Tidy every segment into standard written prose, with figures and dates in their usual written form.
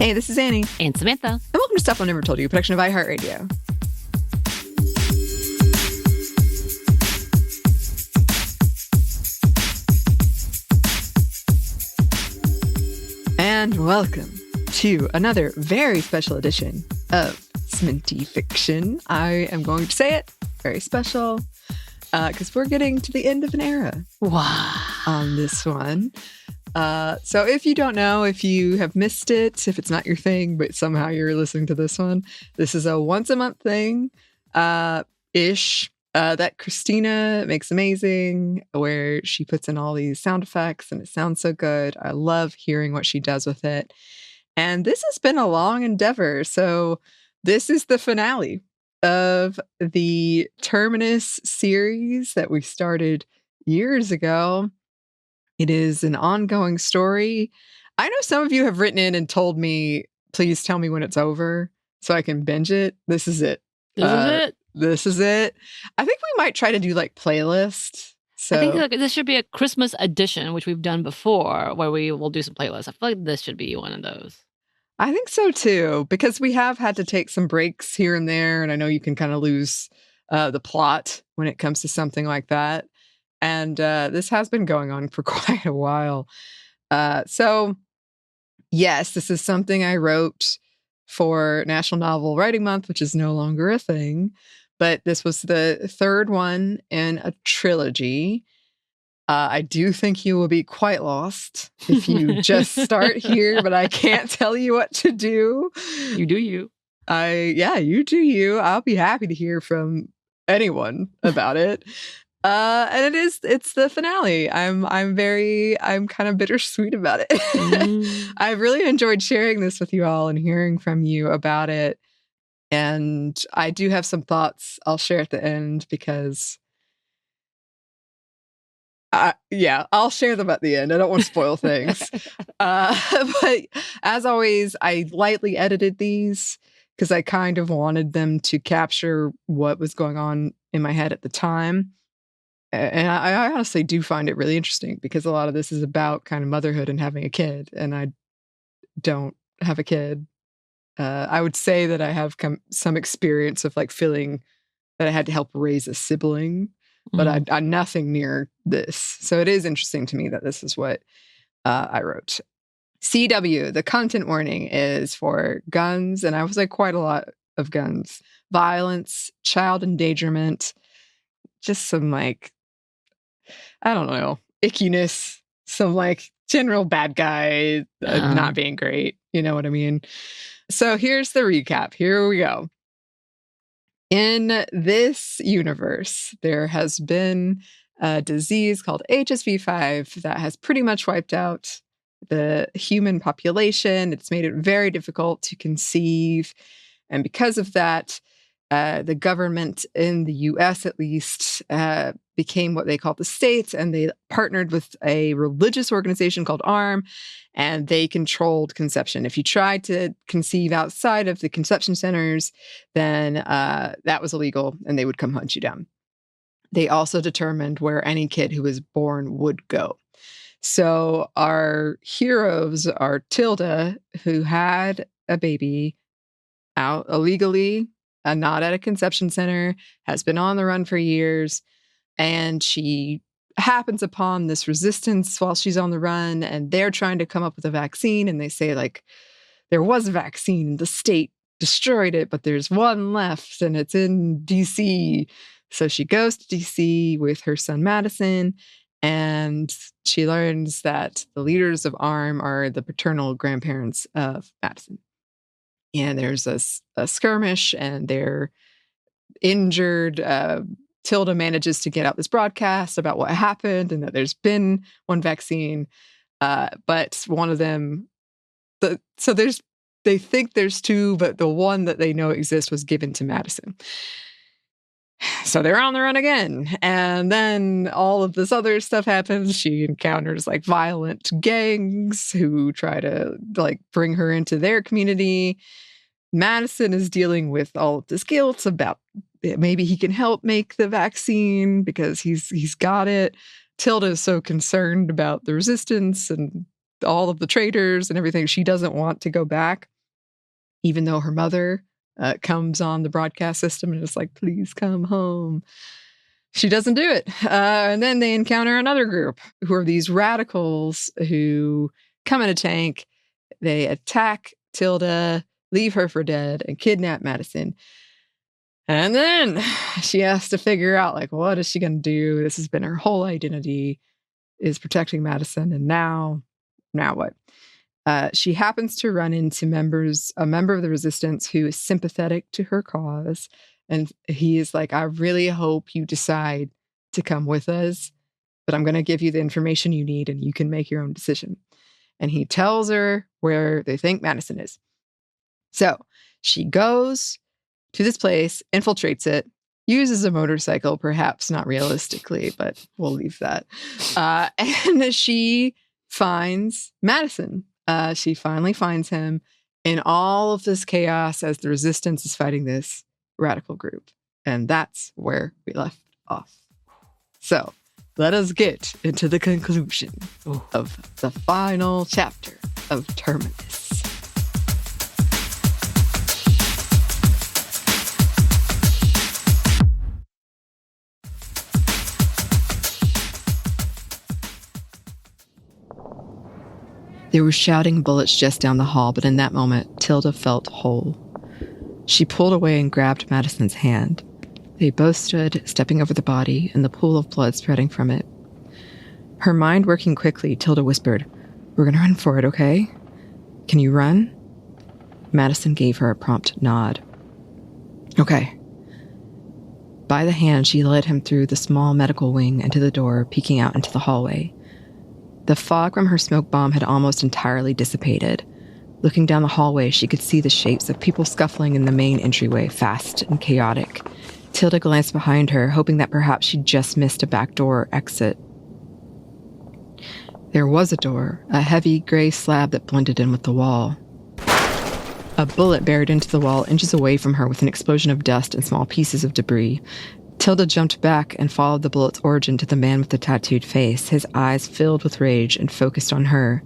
Hey, this is Anney. And Samantha. And welcome to Stuff I Never Told You, a production of iHeartRadio. And welcome to another very special edition of SMNTY Fiction. I am going to say it, very special, because we're getting to the end of an era. Wow. On this one. So if you don't know, if you have missed it, if it's not your thing, but somehow you're listening to this one, this is a once a month thing, ish, that Christina makes amazing, where she puts in all these sound effects and it sounds so good. I love hearing what she does with it. And this has been a long endeavor. So this is the finale of the Terminus series that we started years ago. It is an ongoing story. I know some of you have written in and told me, please tell me when it's over so I can binge it. This is it. This is it. I think we might try to do like playlists. So I think this should be a Christmas edition, which we've done before, where we will do some playlists. I feel like this should be one of those. I think so too, because we have had to take some breaks here and there. And I know you can kind of lose the plot when it comes to something like that. And this has been going on for quite a while. So, yes, this is something I wrote for National Novel Writing Month, which is no longer a thing. But this was the third one in a trilogy. I do think you will be quite lost if you just start here, but I can't tell you what to do. You do you. You do you. I'll be happy to hear from anyone about it. And it's the finale. I'm kind of bittersweet about it. I've really enjoyed sharing this with you all and hearing from you about it. And I do have some thoughts I'll share at the end because, I'll share them at the end. I don't want to spoil things. But as always, I lightly edited these because I kind of wanted them to capture what was going on in my head at the time. And I honestly do find it really interesting because a lot of this is about kind of motherhood and having a kid. And I don't have a kid. I would say that I have some experience of like feeling that I had to help raise a sibling, but I'm nothing near this. So it is interesting to me that this is what I wrote. CW, the content warning is for guns. And I was like quite a lot of guns, violence, child endangerment, just some like, I don't know, ickiness, some like general bad guy not being great. You know what I mean? So here's the recap. Here we go. In this universe, there has been a disease called HSV-5 that has pretty much wiped out the human population. It's made it very difficult to conceive. And because of that, the government in the U.S., at least, became what they call the states, and they partnered with a religious organization called ARM, and they controlled conception. If you tried to conceive outside of the conception centers, then that was illegal, and they would come hunt you down. They also determined where any kid who was born would go. So our heroes are Tilda, who had a baby out illegally, not at a conception center, has been on the run for years, and she happens upon this resistance while she's on the run, and they're trying to come up with a vaccine, and they say, like, there was a vaccine, the state destroyed it, but there's one left, and it's in D.C. So she goes to D.C. with her son Madison, and she learns that the leaders of ARM are the paternal grandparents of Madison. And there's a skirmish, and they're injured. Tilda manages to get out this broadcast about what happened and that there's been one vaccine, but one of them, they think there's two, but the one that they know exists was given to Madison. So they're on the run again. And then all of this other stuff happens. She encounters like violent gangs who try to like bring her into their community. Madison is dealing with all of this guilt about maybe he can help make the vaccine because he's got it. Tilda is so concerned about the resistance and all of the traitors and everything. She doesn't want to go back. even though her mother comes on the broadcast system and is like, please come home. She doesn't do it. And then they encounter another group who are these radicals who come in a tank. They attack Tilda, leave her for dead, and kidnap Madison. And then she has to figure out, like, what is she going to do? This has been her whole identity, is protecting Madison. And now what? She happens to run into a member of the resistance who is sympathetic to her cause. And he is like, I really hope you decide to come with us, but I'm going to give you the information you need and you can make your own decision. And he tells her where they think Madison is. So she goes to this place, infiltrates it, uses a motorcycle, perhaps not realistically, but we'll leave that. And she finds Madison. She finally finds him in all of this chaos as the resistance is fighting this radical group. And that's where we left off. So let us get into the conclusion of the final chapter of Terminus. There were shouting bullets just down the hall, but in that moment, Tilda felt whole. She pulled away and grabbed Madison's hand. They both stood, stepping over the body and the pool of blood spreading from it. Her mind working quickly, Tilda whispered, "We're gonna run for it, okay? Can you run?" Madison gave her a prompt nod. "Okay." By the hand, she led him through the small medical wing and to the door, peeking out into the hallway. The fog from her smoke bomb had almost entirely dissipated. Looking down the hallway, she could see the shapes of people scuffling in the main entryway, fast and chaotic. Tilda glanced behind her, hoping that perhaps she'd just missed a back door or exit. There was a door, a heavy gray slab that blended in with the wall. A bullet buried into the wall inches away from her with an explosion of dust and small pieces of debris. Tilda jumped back and followed the bullet's origin to the man with the tattooed face, his eyes filled with rage and focused on her.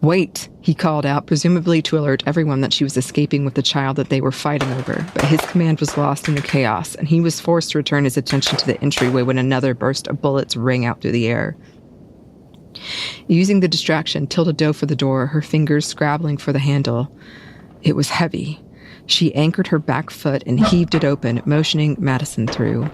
"Wait," he called out, presumably to alert everyone that she was escaping with the child that they were fighting over, but his command was lost in the chaos, and he was forced to return his attention to the entryway when another burst of bullets rang out through the air. Using the distraction, Tilda dove for the door, her fingers scrabbling for the handle. It was heavy. She anchored her back foot and heaved it open, motioning Madison through.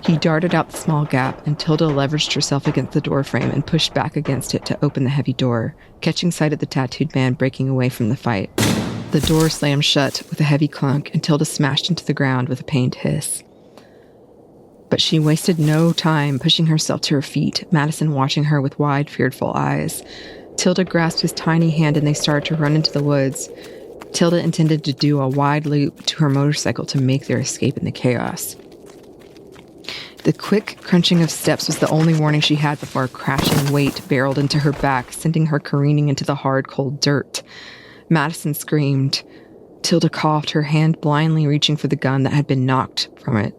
He darted out the small gap, and Tilda leveraged herself against the doorframe and pushed back against it to open the heavy door, catching sight of the tattooed man breaking away from the fight. The door slammed shut with a heavy clunk, and Tilda smashed into the ground with a pained hiss. But she wasted no time pushing herself to her feet, Madison watching her with wide, fearful eyes. Tilda grasped his tiny hand and they started to run into the woods. Tilda intended to do a wide loop to her motorcycle to make their escape in the chaos. The quick crunching of steps was the only warning she had before a crashing weight barreled into her back, sending her careening into the hard, cold dirt. Madison screamed. Tilda coughed, her hand blindly reaching for the gun that had been knocked from it.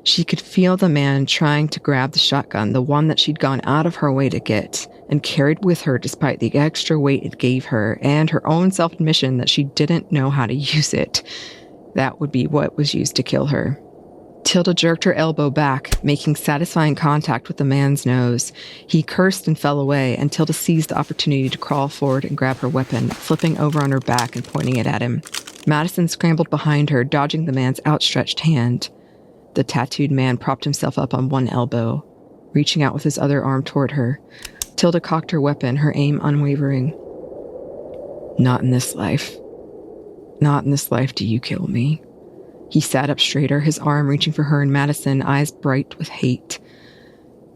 She could feel the man trying to grab the shotgun, the one that she'd gone out of her way to get, and carried with her despite the extra weight it gave her, and her own self-admission that she didn't know how to use it. That would be what was used to kill her. Tilda jerked her elbow back, making satisfying contact with the man's nose. He cursed and fell away, and Tilda seized the opportunity to crawl forward and grab her weapon, flipping over on her back and pointing it at him. Madison scrambled behind her, dodging the man's outstretched hand. The tattooed man propped himself up on one elbow, reaching out with his other arm toward her. Tilda cocked her weapon, her aim unwavering. "Not in this life. Not in this life do you kill me." He sat up straighter, his arm reaching for her and Madison, eyes bright with hate.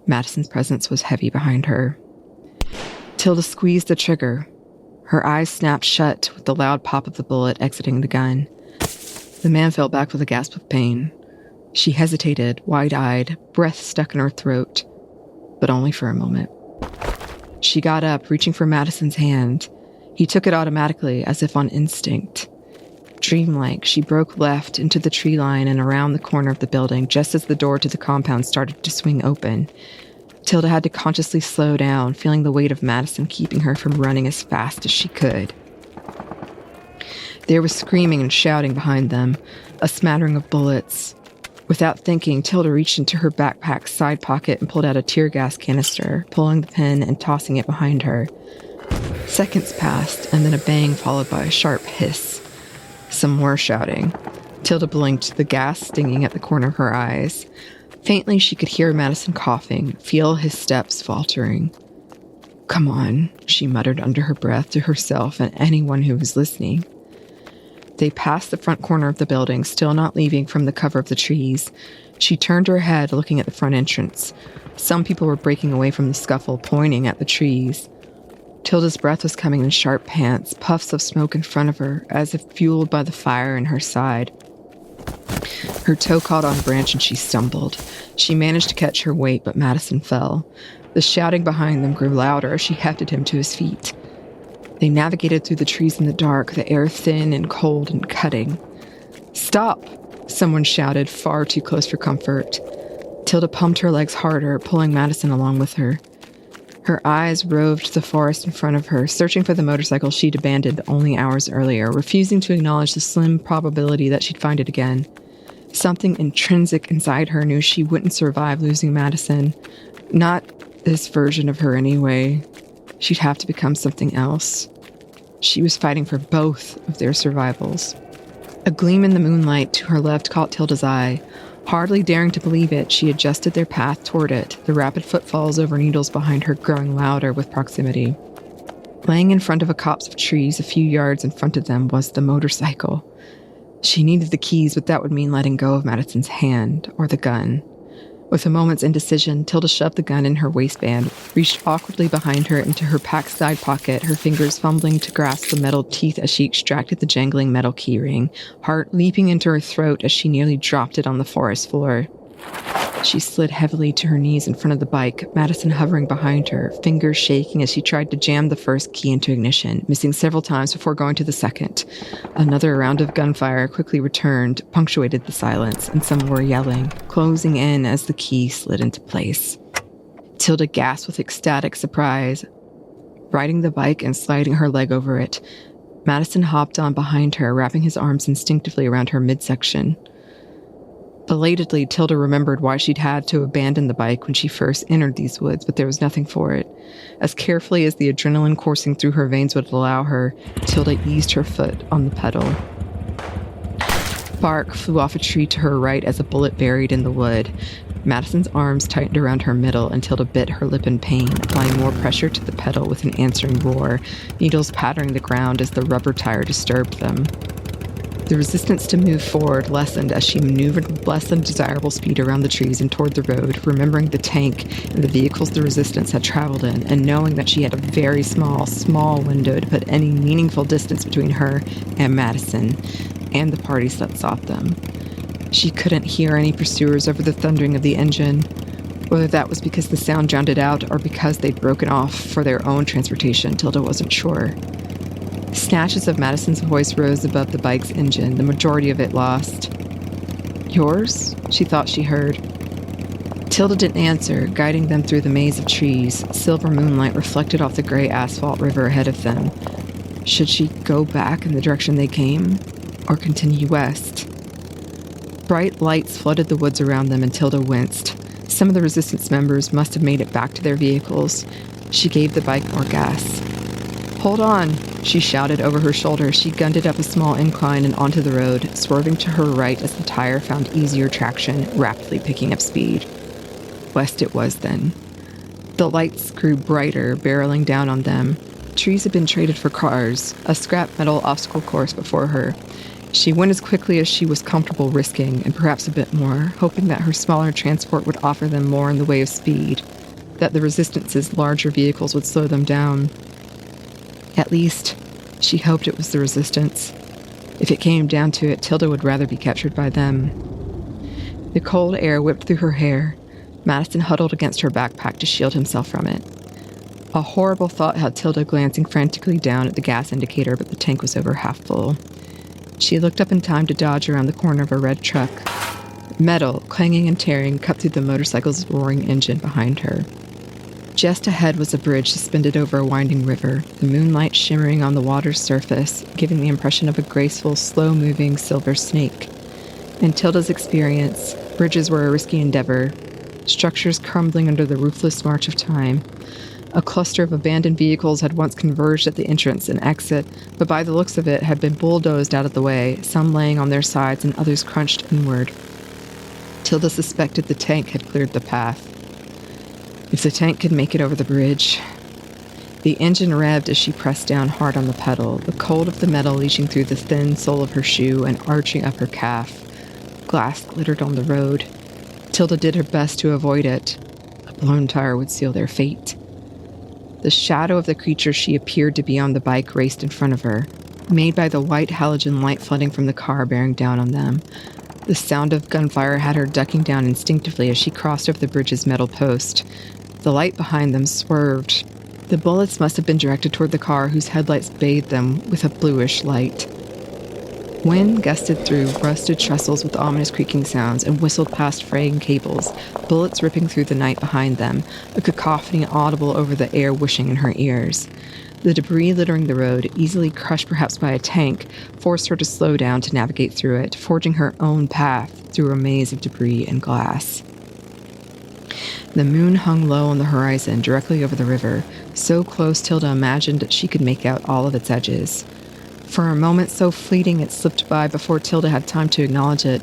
Madison's presence was heavy behind her. Tilda squeezed the trigger. Her eyes snapped shut with the loud pop of the bullet exiting the gun. The man fell back with a gasp of pain. She hesitated, wide-eyed, breath stuck in her throat, but only for a moment. She got up, reaching for Madison's hand. He took it automatically, as if on instinct. Dreamlike, she broke left into the tree line and around the corner of the building, just as the door to the compound started to swing open. Tilda had to consciously slow down, feeling the weight of Madison keeping her from running as fast as she could. There was screaming and shouting behind them, a smattering of bullets. Without thinking, Tilda reached into her backpack's side pocket and pulled out a tear gas canister, pulling the pin and tossing it behind her. Seconds passed, and then a bang followed by a sharp hiss. Some more shouting. Tilda blinked, the gas stinging at the corner of her eyes. Faintly, she could hear Madison coughing, feel his steps faltering. "Come on," she muttered under her breath to herself and anyone who was listening. They passed the front corner of the building, still not leaving from the cover of the trees. She turned her head, looking at the front entrance. Some people were breaking away from the scuffle, pointing at the trees. Tilda's breath was coming in sharp pants, puffs of smoke in front of her, as if fueled by the fire in her side. Her toe caught on a branch and she stumbled. She managed to catch her weight, but Madison fell. The shouting behind them grew louder as she hefted him to his feet. They navigated through the trees in the dark, the air thin and cold and cutting. "Stop!" someone shouted, far too close for comfort. Tilda pumped her legs harder, pulling Madison along with her. Her eyes roved the forest in front of her, searching for the motorcycle she'd abandoned only hours earlier, refusing to acknowledge the slim probability that she'd find it again. Something intrinsic inside her knew she wouldn't survive losing Madison. Not this version of her anyway. She'd have to become something else. She was fighting for both of their survivals. A gleam in the moonlight to her left caught Tilda's eye. Hardly daring to believe it, she adjusted their path toward it, the rapid footfalls over needles behind her growing louder with proximity. Laying in front of a copse of trees a few yards in front of them was the motorcycle. She needed the keys, but that would mean letting go of Madison's hand, or the gun. With a moment's indecision, Tilda shoved the gun in her waistband, reached awkwardly behind her into her packed side pocket, her fingers fumbling to grasp the metal teeth as she extracted the jangling metal keyring, heart leaping into her throat as she nearly dropped it on the forest floor. She slid heavily to her knees in front of the bike, Madison hovering behind her, fingers shaking as she tried to jam the first key into ignition, missing several times before going to the second. Another round of gunfire quickly returned, punctuated the silence, and some were yelling, closing in as the key slid into place. Tilda gasped with ecstatic surprise, riding the bike and sliding her leg over it. Madison hopped on behind her, wrapping his arms instinctively around her midsection. Belatedly, Tilda remembered why she'd had to abandon the bike when she first entered these woods, but there was nothing for it. As carefully as the adrenaline coursing through her veins would allow her, Tilda eased her foot on the pedal. Bark flew off a tree to her right as a bullet buried in the wood. Madison's arms tightened around her middle and Tilda bit her lip in pain, applying more pressure to the pedal with an answering roar, needles pattering the ground as the rubber tire disturbed them. The resistance to move forward lessened as she maneuvered with less than desirable speed around the trees and toward the road, remembering the tank and the vehicles the resistance had traveled in, and knowing that she had a very small window to put any meaningful distance between her and Madison and the parties that sought them. She couldn't hear any pursuers over the thundering of the engine. Whether that was because the sound drowned it out or because they'd broken off for their own transportation, Tilda wasn't sure. Snatches of Madison's voice rose above the bike's engine, the majority of it lost. "Yours?" she thought she heard. Tilda didn't answer, guiding them through the maze of trees. Silver moonlight reflected off the gray asphalt river ahead of them. Should she go back in the direction they came, or continue west? Bright lights flooded the woods around them and Tilda winced. Some of the resistance members must have made it back to their vehicles. She gave the bike more gas. "Hold on," she shouted over her shoulder. She gunned it up a small incline and onto the road, swerving to her right as the tire found easier traction, rapidly picking up speed. West it was then. The lights grew brighter, barreling down on them. Trees had been traded for cars, a scrap metal obstacle course before her. She went as quickly as she was comfortable risking, and perhaps a bit more, hoping that her smaller transport would offer them more in the way of speed, that the Resistance's larger vehicles would slow them down. At least, she hoped it was the Resistance. If it came down to it, Tilda would rather be captured by them. The cold air whipped through her hair. Madison huddled against her backpack to shield himself from it. A horrible thought had Tilda glancing frantically down at the gas indicator, but the tank was over half full. She looked up in time to dodge around the corner of a red truck. Metal, clanging and tearing, cut through the motorcycle's roaring engine behind her. Just ahead was a bridge suspended over a winding river, the moonlight shimmering on the water's surface, giving the impression of a graceful, slow-moving silver snake. In Tilda's experience, bridges were a risky endeavor, structures crumbling under the ruthless march of time. A cluster of abandoned vehicles had once converged at the entrance and exit, but by the looks of it had been bulldozed out of the way, some laying on their sides and others crunched inward. Tilda suspected the tank had cleared the path. If the tank could make it over the bridge... The engine revved as she pressed down hard on the pedal, the cold of the metal leaching through the thin sole of her shoe and arching up her calf. Glass glittered on the road. Tilda did her best to avoid it. A blown tire would seal their fate. The shadow of the creature she appeared to be on the bike raced in front of her, made by the white halogen light flooding from the car bearing down on them. The sound of gunfire had her ducking down instinctively as she crossed over the bridge's metal post. The light behind them swerved. The bullets must have been directed toward the car, whose headlights bathed them with a bluish light. Wind gusted through rusted trestles with ominous creaking sounds and whistled past fraying cables, bullets ripping through the night behind them, a cacophony audible over the air whooshing in her ears. The debris littering the road, easily crushed perhaps by a tank, forced her to slow down to navigate through it, forging her own path through a maze of debris and glass. The moon hung low on the horizon, directly over the river, so close Tilda imagined that she could make out all of its edges. For a moment so fleeting it slipped by before Tilda had time to acknowledge it.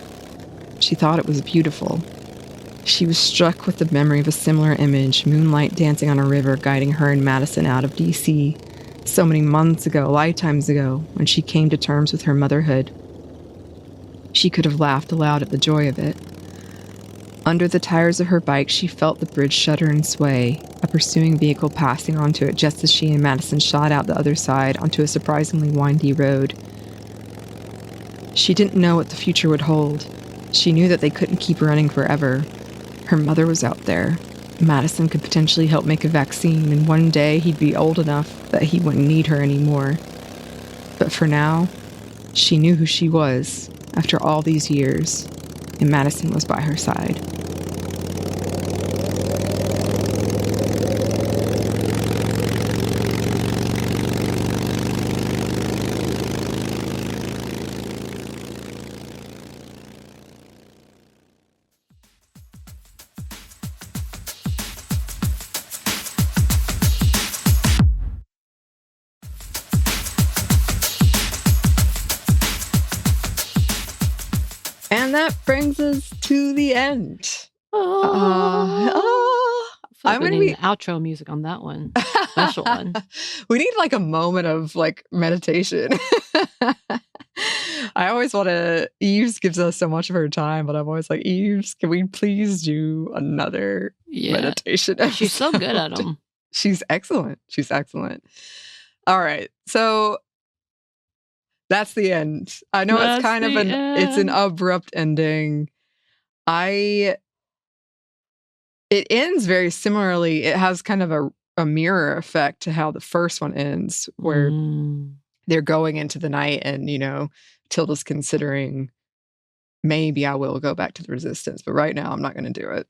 She thought it was beautiful. She was struck with the memory of a similar image, moonlight dancing on a river guiding her and Madison out of D.C. so many months ago, lifetimes ago, when she came to terms with her motherhood. She could have laughed aloud at the joy of it. Under the tires of her bike, she felt the bridge shudder and sway, a pursuing vehicle passing onto it just as she and Madison shot out the other side onto a surprisingly windy road. She didn't know what the future would hold. She knew that they couldn't keep running forever. Her mother was out there. Madison could potentially help make a vaccine, and one day he'd be old enough that he wouldn't need her anymore. But for now, she knew who she was after all these years, and Madison was by her side. And that brings us to the end. I'm going to need outro music on that one. Special one. We need like a moment of like meditation. I always want to. Eves gives us so much of her time, but I'm always like, Eves, can we please do another meditation episode? She's so good at them. She's excellent. She's excellent. All right. So that's the end. I know it's kind of it's an abrupt ending. It ends very similarly. It has kind of a mirror effect to how the first one ends, where they're going into the night and, you know, Tilda's considering, maybe I will go back to the resistance, but right now I'm not going to do it.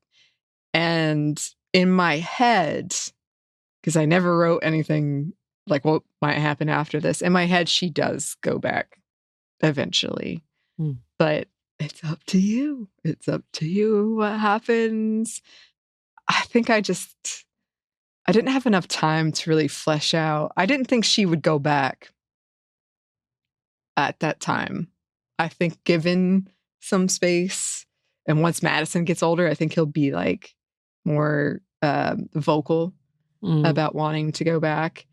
And in my head, because I never wrote anything like what might happen after this, in my head, she does go back eventually. But it's up to you. It's up to you what happens. I think I didn't have enough time to really flesh out. I didn't think she would go back at that time. I think given some space, and once Madison gets older, I think he'll be like more vocal about wanting to go back.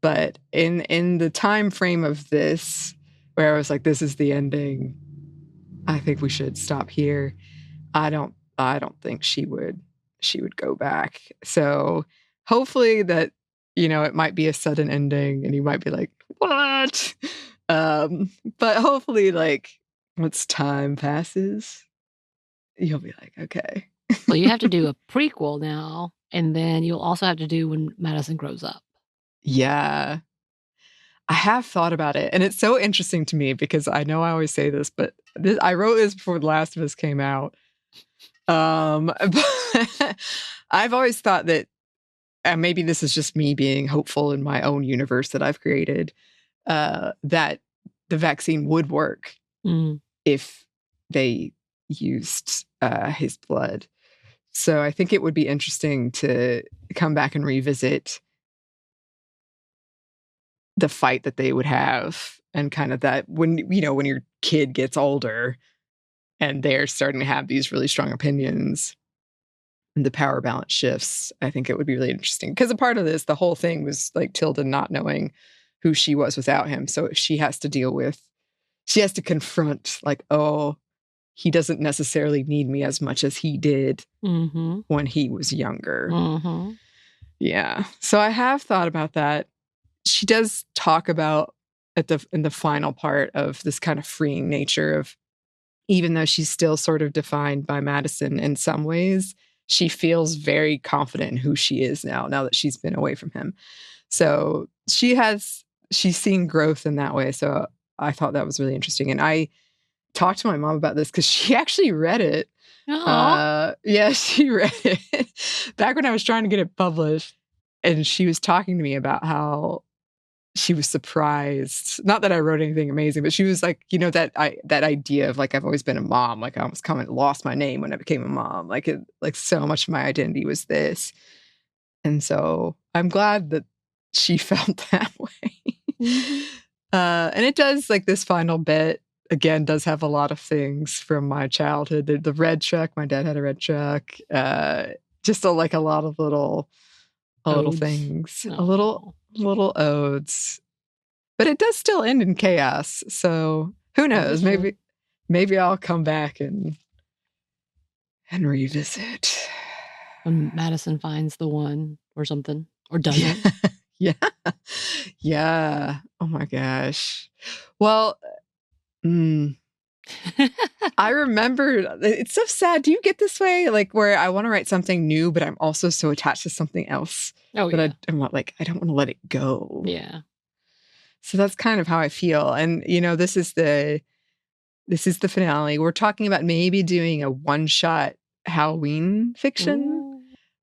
But in the time frame of this, where I was like, this is the ending, I think we should stop here. I don't think she would go back. So hopefully that, you know, it might be a sudden ending and you might be like, what? But hopefully, like, once time passes, you'll be like, okay. Well, you have to do a prequel now, and then you'll also have to do when Madison grows up. Yeah. I have thought about it, and it's so interesting to me because I know I always say this, but I wrote this before The Last of Us came out. But I've always thought that and maybe this is just me being hopeful in my own universe that I've created, that the vaccine would work if they used his blood. So I think it would be interesting to come back and revisit the fight that they would have, and kind of that when your kid gets older and they're starting to have these really strong opinions and the power balance shifts. I think it would be really interesting, because a part of this, the whole thing was like Tilda not knowing who she was without him. So she has to confront, like, oh, he doesn't necessarily need me as much as he did when he was younger. Yeah. So I have thought about that. She does talk about in the final part of this kind of freeing nature of, even though she's still sort of defined by Madison in some ways, she feels very confident in who she is now that she's been away from him. So she's seen growth in that way. So I thought that was really interesting. And I talked to my mom about this because she actually read it. Yeah, she read it back when I was trying to get it published. And she was talking to me about how she was surprised. Not that I wrote anything amazing, but she was like, that idea of like, I've always been a mom. Like I almost lost my name when I became a mom. Like so much of my identity was this. And so I'm glad that she felt that way. And it does, like, this final bit, again, does have a lot of things from my childhood. The red truck, my dad had a red truck. Just a lot of little things, little odes. But it does still end in chaos. So who knows? Maybe I'll come back and revisit. When Madison finds the one or something, or doesn't. Yeah. Oh my gosh. Well, I remember, it's so sad. Do you get this way? Like, where I want to write something new, but I'm also so attached to something else. Oh, yeah. But I don't want to let it go. Yeah. So that's kind of how I feel. And, this is the finale. We're talking about maybe doing a one-shot Halloween fiction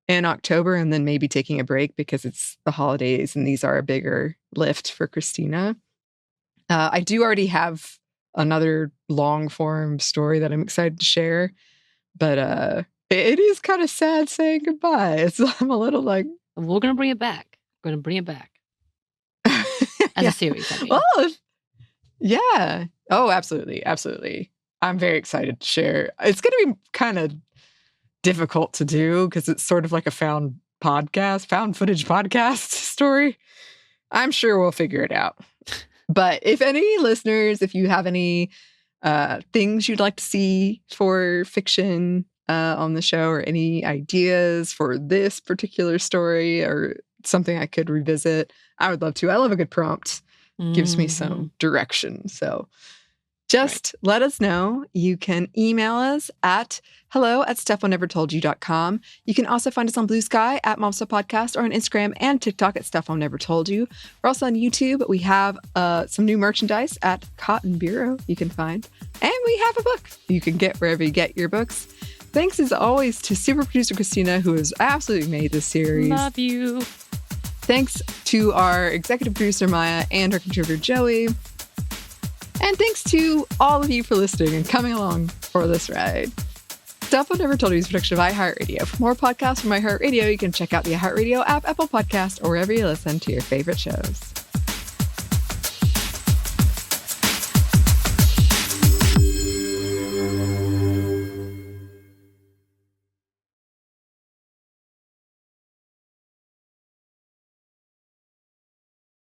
in October, and then maybe taking a break because it's the holidays and these are a bigger lift for Christina. I do already have another long form story that I'm excited to share, but it is kind of sad saying goodbye. I'm a little like, we're going to bring it back. As a series. I mean. Well, yeah. Oh, absolutely. Absolutely. I'm very excited to share. It's going to be kind of difficult to do because it's sort of like a found footage podcast story. I'm sure we'll figure it out. But if any listeners, if you have any things you'd like to see for fiction on the show, or any ideas for this particular story or something I could revisit, I would love to. I love a good prompt. Gives me some direction. So just let us know. You can email us at hello@stuffmonevertoldyou.com. You can also find us on Blue Sky at Momstuff Podcast, or on Instagram and TikTok at Stuff Mom Never Told You. We're also on YouTube. We have some new merchandise at Cotton Bureau you can find. And we have a book you can get wherever you get your books. Thanks as always to super producer Christina, who has absolutely made this series. Love you. Thanks to our executive producer Maya and our contributor Joey. And thanks to all of you for listening and coming along for this ride. Stuff I Never Told You is a production of iHeartRadio. For more podcasts from iHeartRadio, you can check out the iHeartRadio app, Apple Podcasts, or wherever you listen to your favorite shows.